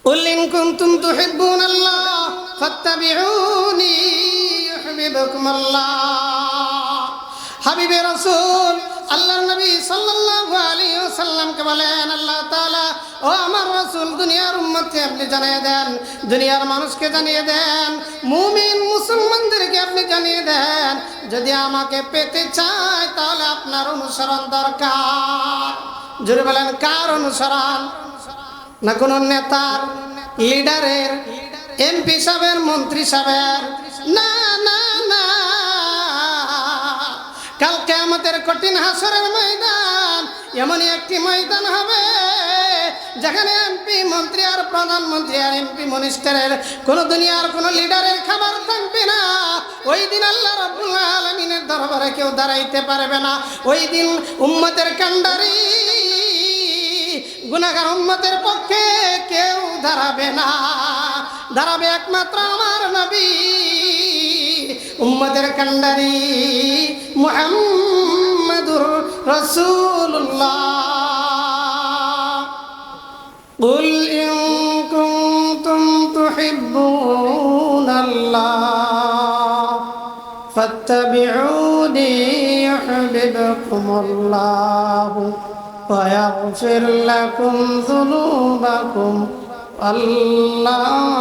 কুল in কুনতুম তুহিব্বুনাল্লাহ ফাত্তাবিউনি ইউহিব্বুকুমুল্লাহ। হাবিবে রাসূল আল্লাহর নবী সাল্লাল্লাহু আলাইহি ওয়াসাল্লামকে বলেন, আল্লাহ তাআলা ও আমার রাসূল দুনিয়ার উম্মতকে আপনি জানিয়ে দেন, দুনিয়ার মানুষকে জানিয়ে দেন, মুমিন মুসলমানদেরকে আপনি জানিয়ে দেন, যদি আমাকে পেতে চায় তাহলে আপনার অনুসরণ দরকার। জোরে বলেন, কার অনুসরণ? না কোনো নেতার, লিডারের, এমপি সাহেবের, মন্ত্রী সাহেবের? না না না, কাল কিয়ামতের কঠিন হাসরের ময়দান এমনই একটি ময়দান হবে যেখানে এমপি মন্ত্রী আর প্রধানমন্ত্রী আর এমপি মিনিস্টারের কোন দুনিয়ার কোন লিডারের খাবার থাকবে না। ওই দিন আল্লাহ রাব্বুল আলামিনের দরবারে কেউ দাঁড়াইতে পারবে না। ওই দিন উম্মতের কান্ডারি গুনাহগার উম্মতের পক্ষে কেউ দাঁড়াবে না, দাঁড়াবে একমাত্র আমার নবী, উম্মতের কান্ডারি মুহাম্মাদুর রাসূলুল্লাহ। কুল ইন কুনতুম তুহিব্বুনাল্লাহ ফাত্তাবিউনি ইউহিব্বুকুমুল্লাহ ওয়া ইয়াগফির লাকুম যুনুবাকুম আল্লাহু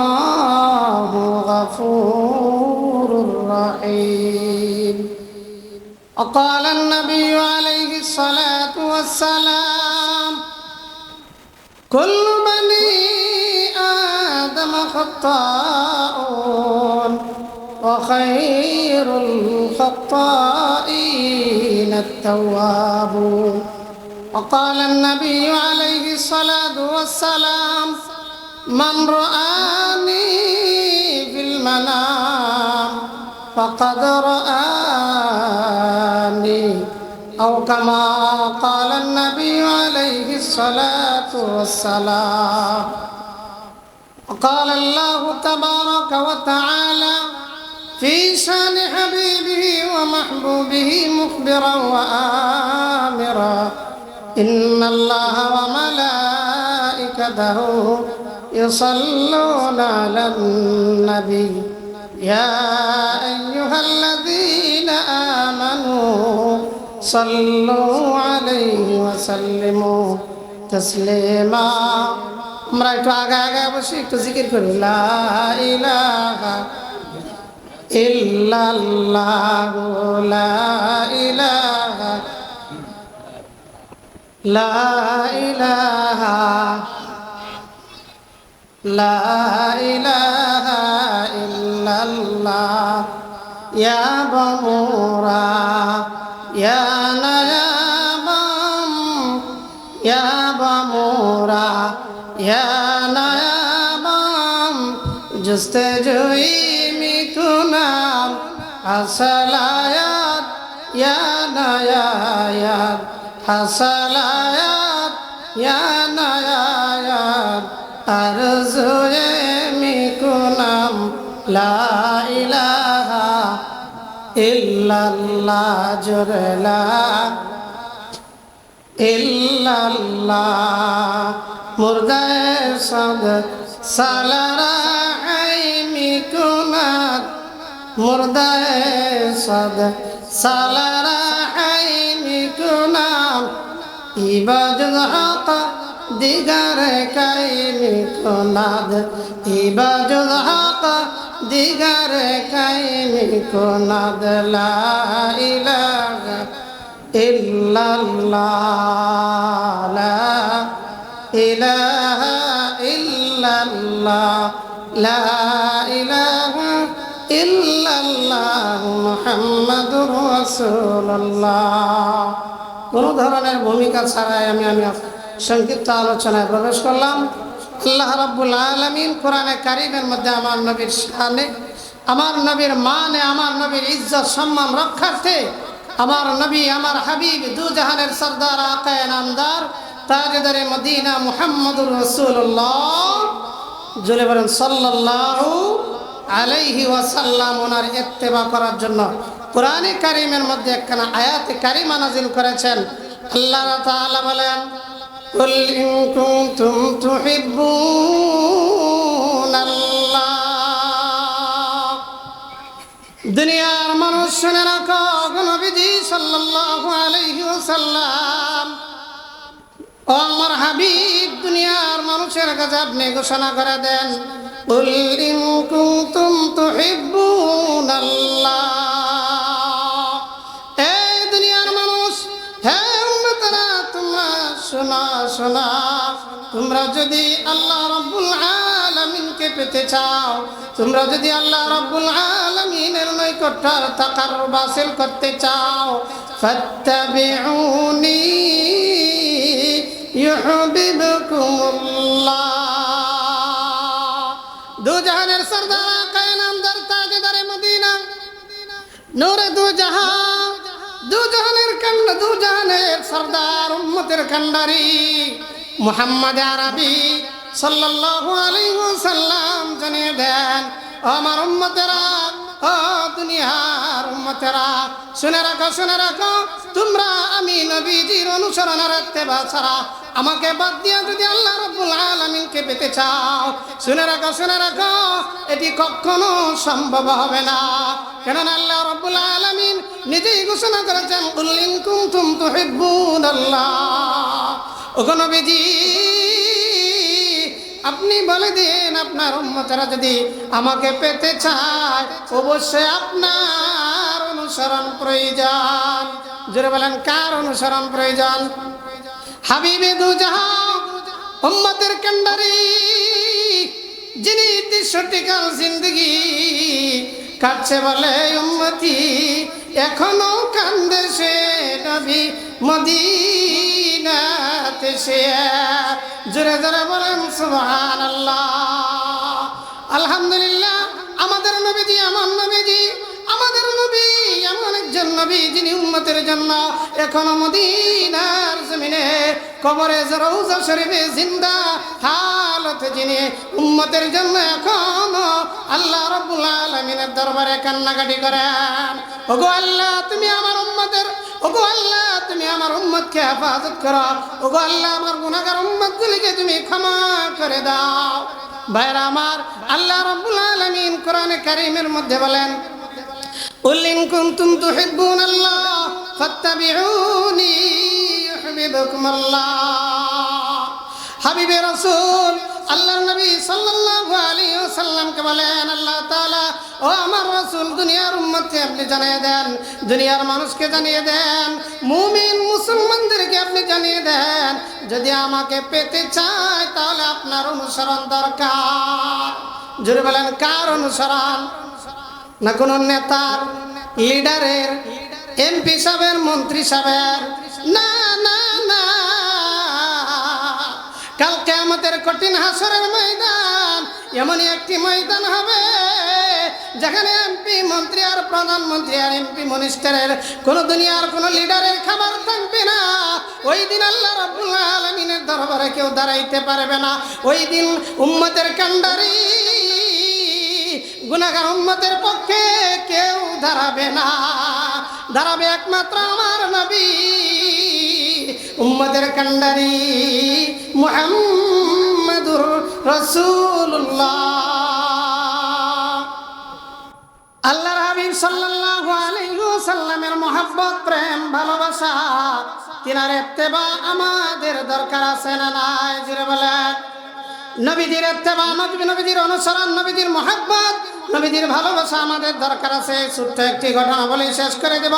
গফুরুর রহিম। وقال النبي عليه الصلاة والسلام كل بني آدم خطاؤون وخير الخطائين التوابون. وقال النبي عليه الصلاة والسلام من رآني في المنام فقد رآني أو كما قال النبي عليه الصلاة والسلام. وقال الله تبارك وتعالى في شان حبيبه ومحبوبه مخبرا وآمرا إن الله وملائكته يصلون على النبي يا أيها الذين آمنوا صلوا عليه وسلموا تسليما. আমরা একটু আগে আগে বসে একটু জিকির করি, লা ইলাহা ইল্লাল্লাহ লা ইলাহা লা ইলাহা লা ইলাহা ইল্লাল্লাহ ইয়া বামুরা ইয়া নায়াবাম ইয়া বামুরা ইয়া নায়াবাম জুস্তাজুই মিথুনাম আসলায়াত ইয়া নায়ায়াত হাসালায়াত ইয়া নায়ায়াত আরজুয়ে মিকুনাম লা ইলাহা ইল্লাল্লাহ জোরে লা ইল্লাল্লাহ মুর্দায়ে সদ সালারা আই মিকুনাত মুর্দায়ে সদ সালারা আই মিকুনাম ইবাদত হক দিগারে কাইমি কোনাদ ইবাদত হক দিগারে কাইমি কোনাদ লা ইলাহা ইল্লাল্লাহ লা ইলাহা ইল্লাল্লাহ লা ইলাহা ইল্লাল্লাহ মুহাম্মাদুর রাসূলুল্লাহ। কোনো ধরনের ভূমিকা ছাড়াই আমি সংক্ষিপ্ত আলোচনায় প্রবেশ করলাম। আল্লাহ রাব্বুল আলামিন কোরআনে কারীমের মধ্যে আমার নবীর শানে, আমার নবীর মানে, আমার নবীর ইজ্জত সম্মান রক্ষার্থে আমার নবী, আমার হাবিব, দু জাহানের সরদার, আকায়ে নামদার, তাজদারে মদিনা মুহাম্মদুর রাসূলুল্লাহ জোরে বলেন সাল্লাল্লাহু আলাইহি ওয়াসাল্লাম ওনার ইত্তেবা করার জন্য কোরআনে কারীমের মধ্যে একখানা আয়াতে কারিমা নাযিল করেছেন। আল্লাহ তাআলা বলেন কুল ইন কুনতুম তুহিব্বুন দুনিয়ার মানুষ শুনে রাখো, নবীজি সাল্লাল্লাহু আলাইহি ওয়াসাল্লাম, ও আমার হাবিব, দুনিয়ার মানুষের কাছে আপনি ঘোষণা করে দেন, কুল ইন কুনতুম তুহিব্বুনাল্লাহ। এই দুনিয়ার মানুষ, হে উম্মতেরা, তোমরা শোনা শোনা, তোমরা যদি আল্লাহ রাব্বুল আলামিনকে পেতে চাও, তোমরা যদি আল্লাহ রাব্বুল আলামিনের নৈকট্যের তাকাররুব হাসিল করতে চাও, ফাত্তাবিউনি ইউহিব্বুকুমুল্লাহ। দু জাহানের সরদার আকায়ে নামদার তাজদারে মদিনা, নূরে দু জাহান, দু জাহানের কান্ডা, দু জাহানের সরদার, উম্মতের কান্ডারি মুহাম্মদ আরবি সাল্লাল্লাহু আলাইহি ওয়াসাল্লাম জানিয়ে দেন, আমার উম্মতেরা, ও দুনিয়ার উম্মতেরা, শুনে রাখো, শুনে রাখো, তোমরা আমি নবীজির অনুসরণের ইত্তেবা ছাড়া আমাকে বাদ দিয়ে যদি আল্লাহ রাব্বুল আলামিনকে পেতে চাও, শুনে রাখো, শুনে রাখো, এটি কখনো সম্ভব হবে না। কেননা আল্লাহ রাব্বুল আলামিন নিজেই ঘোষণা করেছেন, কুল ইন কুনতুম তুহিব্বুনাল্লাহ। ওগো নবীজি, আপনি বলে দিন, আপনার উম্মতেরা যদি আমাকে পেতে চায়, অবশ্যই আপনার অনুসরণ প্রয়োজন। জোরে বলেন, কার অনুসরণ প্রয়োজন? হাবিবে দু জাহান, উম্মতের কান্ডারি, যিনি 63 কাল জিন্দেগি কাটছে, বলে উম্মতি এখনো কান্দে সে নবী মদিনাতে সে। জোরে জোরে বলেন সুবহানাল্লাহ। আলহামদুলিল্লাহ, আমাদের নবীজি এমন নবীজি, আমাদের নবী এমন একজন নবী, যিনি উম্মতের জন্য এখনো মদিনার জমিনে কবরে রওজা শরীফে জিন্দা হালতে যিনি উম্মতের জন্য এখনো আল্লাহ রাব্বুল আলামিনের দরবারে কান্নাকাটি করেন। ওগো আল্লাহ, তুমি আমার উম্মতের, ওগো আল্লাহ, তুমি আমার উম্মতকে হেফাজত করো। ওগো আল্লাহ, আমার গুনাহগার উম্মতগুলিকে তুমি ক্ষমা করে দাও। ভাইরা আমার, আল্লাহ রাব্বুল আলামিন কোরআনে কারীমের মধ্যে বলেন, কুল ইন কুনতুম তুহিব্বুনাল্লাহ ফাত্তাবিউনি ইউহিব্বুকুমুল্লাহ। হাবিবে রাসূল আল্লাহর নবী সাল্লাল্লাহু আলাইহি ওয়াসাল্লামকে বলেন, আল্লাহ তাআলা, ও আমার রাসূল, দুনিয়ার উম্মতকে আপনি জানিয়ে দেন, দুনিয়ার মানুষকে জানিয়ে দেন, মুমিন মুসলমানদেরকে আপনি জানিয়ে দেন, যদি আমাকে পেতে চায় তাহলে আপনার অনুসরণ দরকার। জোরে বলেন, কার অনুসরণ? না কোন নেতার, লিডারের, এমপি সাহেবের, মন্ত্রী সাহেবের, না না না। কাল কিয়ামতের কঠিন হাসরের ময়দান এমনই একটি ময়দান হবে, যেখানে এমপি, মন্ত্রী আর প্রধানমন্ত্রী আর এমপি মিনিস্টারের, কোন দুনিয়ার কোন লিডারের খাবার থাকবে না। ওই দিন আল্লাহ রাব্বুল আলামিনের দরবারে কেউ দাঁড়াইতে পারবে না। ওই দিন উম্মতের কান্ডারি, গুনাহগার উম্মতের পক্ষে কেউ দাঁড়াবে না, দাঁড়াবে একমাত্র আমার নবী, উম্মতের কান্ডারি মুহাম্মাদুর রাসূলুল্লাহ। আল্লাহর হাবিব সাল্লাল্লাহু আলাইহি ওয়াসাল্লামের মহব্বত, প্রেম, ভালোবাসা, তিনার ইত্তেবা আমাদের দরকার আছে না নাই? জোরে বলেন। নবীজির ইত্তেবা, নবীজির অনুসরণ, নবীজির মহব্বত, নবীজির ভালোবাসা আমাদের দরকার আছে। ছোট্ট একটি ঘটনা বলে শেষ করে দেব।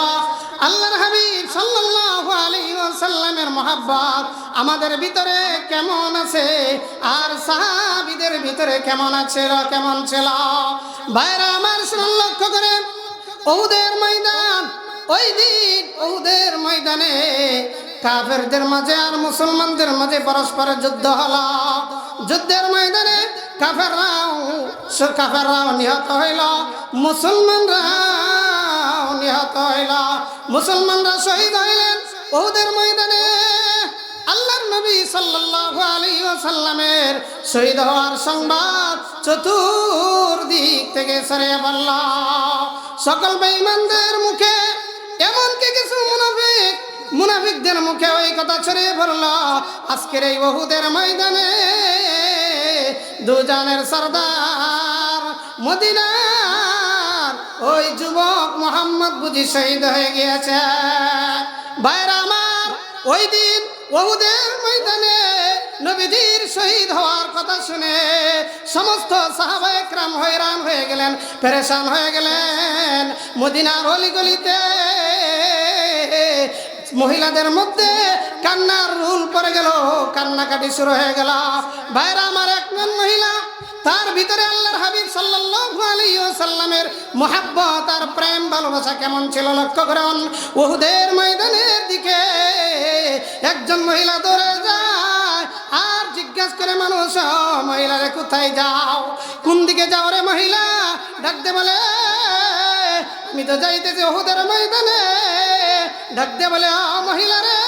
আল্লাহর হাবিব সাল্লাল্লাহু আলাইহি ওয়াসাল্লামের মহব্বত আমাদের ভিতরে কেমন আছে, আর সাহাবীদের ভিতরে কেমন ছিল, কেমন ছিল? ভাইরা আমার, শুনুন, লক্ষ্য করেন, উহুদের ময়দান, ওই দিন উহুদের ময়দানে কাফেরদের মাঝে আর মুসলমানদের মাঝে পরস্পর যুদ্ধ হলো। যুদ্ধের ময়দানে কাফেররাও নিহত হইল, মুসলমানরাও নিহত হইল, মুসলমানরা শহীদ হইলেন উহুদের ময়দানে। আল্লাহর নবী সাল্লাল্লাহু আলাইহি ওয়াসাল্লামের শহীদ হওয়ার সংবাদ চতুর্দিক থেকে ছড়িয়ে পড়ল। সকল বেঈমানদের মুখে, এমনকি কিছু মুনাফিকদের মুখে ওই কথা ছড়িয়ে পড়ল। আজকের এই উহুদের ময়দানে দুজানের সরদার, মদিনার ওই যুবক মোহাম্মদ বুঝি শহীদ হয়ে গিয়েছে। ভাইরা আমার, ওই দিন উহুদের ময়দানে নবীজির শহীদ হওয়ার কথা শুনে সমস্ত সাহাবায়ে কেরাম হয়রান হয়ে গেলেন, পেরেশান হয়ে গেলেন। মদিনার অলিগলিতে মহিলাদের মধ্যে কান্নার রুল পড়ে গেল, কান্নাকাটি শুরু হয়ে গেল। ভাইরা আমার, একজন মহিলা, তার ভিতরে আল্লাহর হাবিব সাল্লাল্লাহু আলাইহি ওয়াসাল্লামের মুহাব্বত আর প্রেম ভালোবাসা কেমন ছিল লক্ষ্য করুন। উহুদের ময়দানের দিকে একজন মহিলা দৌড়ে যায় আর জিজ্ঞাসা করে মানুষ, মহিলারে কোথায় যাও, কোন দিকে যাও রে মহিলা? ডাকতে বলে, আমি তো যাইতেছি উহুদের ময়দানে। ডাকতে বলে, মহিলা রে,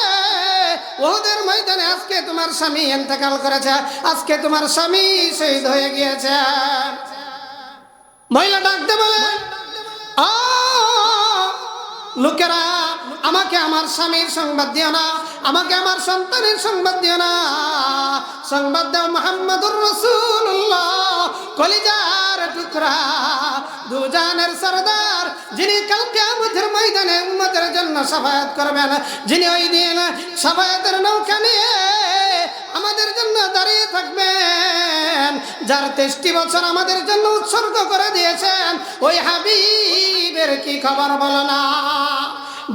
উহুদের ময়দানে আজকে তোমার স্বামী ইন্তেকাল করেছে, আজকে তোমার স্বামী শহীদ হয়ে গিয়েছে। মহিলা ডাকতে বলে, লোকেরা, আমাকে আমার স্বামীর সংবাদ দিও না, আমাকে আমার সন্তানের সংবাদ দিও না, সংবাদ দাও মুহাম্মাদুর রাসূলুল্লাহ, কলিজার টুকরা, দুজানের সরদার, যিনি কাল কিয়ামতের ময়দানে উম্মতের জন্য শাফায়াত করবেন, যিনি ওই দিন শাফায়াতের নৌকা নিয়ে আমাদের জন্য দাঁড়িয়ে থাকবেন, যার 23টি বছর আমাদের জন্য উৎসর্গ করে দিয়েছেন, ওই হাবিবের কি খবর বলো না।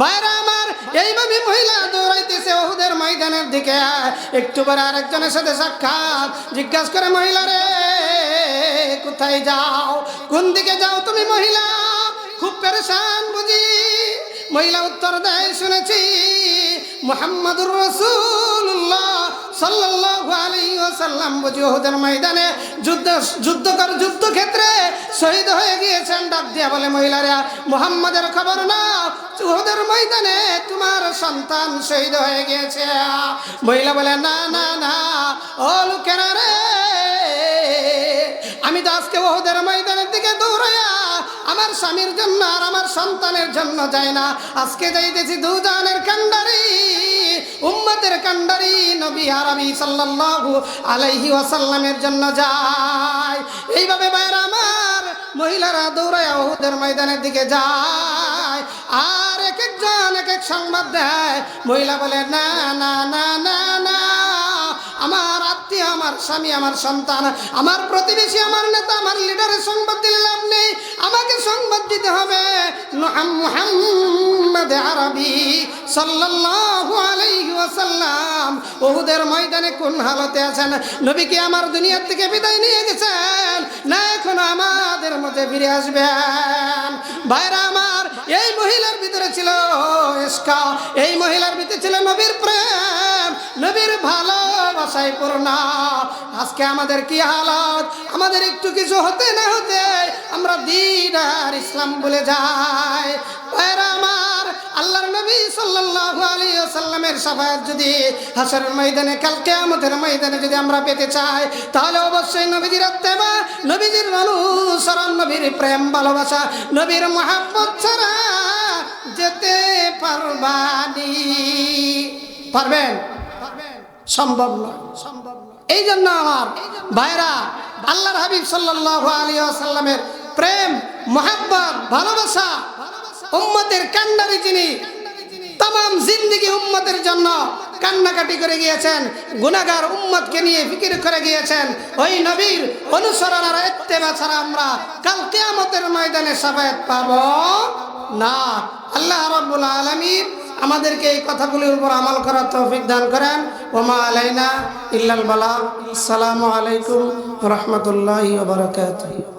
ভাইরা আমার, এইভাবে মহিলা দৌড়াইতেছে উহুদের ময়দানের দিকে। একটু পরে আরেকজনের সাথে সাক্ষাৎ, জিজ্ঞাসা করে, মহিলা রে, কোথায় যাও, কোন দিকে যাও তুমি মহিলা? খুব পেরেশান বুঝি? মহিলা উত্তর দেয়, শুনেছি মুহাম্মাদুর রাসূলুল্লাহ সাল্লাল্লাহু আলাইহি ওয়াসাল্লাম বুঝি উহুদের ময়দানে যুদ্ধক্ষেত্রে শহীদ হয়ে গিয়েছেন। ডাক দিয়া বলে, মহিলারা, মুহাম্মাদের খবর নাও, উহুদের ময়দানে তোমার সন্তান শহীদ হয়ে গিয়েছে। মহিলা বলে, না না না, ও লোকেরা রে, আমি তো আজকে উহুদের ময়দানের দিকে দৌড়াইয়া আমার স্বামীর জন্য আর আমার সন্তানের জন্য যাই না, আজকে যাইতেছি দুজানের কান্ডারি, উম্মতের কান্ডারি নবী আরবি সাল্লাল্লাহু আলাইহি ওয়াসাল্লামের জন্য যায়। এইভাবে ভাইরা আমার, মহিলারা দৌড়াইয়া উহুদের ময়দানের দিকে যায় আর এক একজন এক এক সংবাদ দেয়। মহিলা বলে, না না না না না, আমার আত্মীয়, আমার স্বামী, আমার সন্তান, আমার প্রতিবেশী, আমার নেতা, আমার লিডারের সংবাদ দিলে লাভ নেই, আমাকে সংবাদ দিতে হবে মুহাম্মদ আরবি সাল্লাল্লাহু আলাইহি ওয়াসাল্লাম উহুদের ময়দানে কোন হালতে আছেন। নবী কি আমার দুনিয়ার থেকে বিদায় নিয়ে গেছেন, না এখন আমাদের মধ্যে ফিরে আসবেন? ভাইরা আমার, এই মহিলার ভিতরে ছিল ইশকা, এই মহিলার ভিতরে ছিল নবীর প্রেম, নবীর ভালোবাসায় পূর্ণ। আজকে আমাদের কি হালত? আমাদের একটু কিছু হতে না হতে আমরা দ্বীন আর ইসলাম বলে যাই। ভাইরা আমার, আল্লাহর নবী সাল্লাল্লাহু আলাইহি ওয়াসাল্লামের শাফায়াত যদি হাশরের ময়দানে, কাল কিয়ামতের ময়দানে যদি আমরা পেতে চাই, তাহলে অবশ্যই নবীজির ইত্তেবা, নবীজির অনুসরণ, নবীর প্রেম ভালোবাসা, নবীর মুহাব্বত ছাড়া যেতে পারবানি। পারবেন? সম্ভব নয়। এই জন্য আমার ভাইরা, আল্লাহর হাবিব সাল্লাল্লাহু আলাইহি ওয়াসাল্লামের প্রেম, মুহাব্বত, ভালোবাসা, উম্মতের কান্ডারি, যিনি तमाम जिंदगी उम्मतेर जन्य कान्नाकाटी करे गिয়েছেন, गुनाहगार उम्मतके निये फिकिर करे गिয়েছেন, ওই নবীর অনুসরণ আর ইত্তেবা ছাড়া আমরা কাল কিয়ামতের ময়দানে শাফায়াত পাবো না। আল্লাহ রাব্বুল আলামিন আমাদেরকে এই কথাগুলোর উপর আমল করার তৌফিক দান করেন। ওমা আলাইনা ইল্লাল বালাগ। আসসালামু আলাইকুম ওয়া রাহমাতুল্লাহি ওয়া বারাকাতুহু।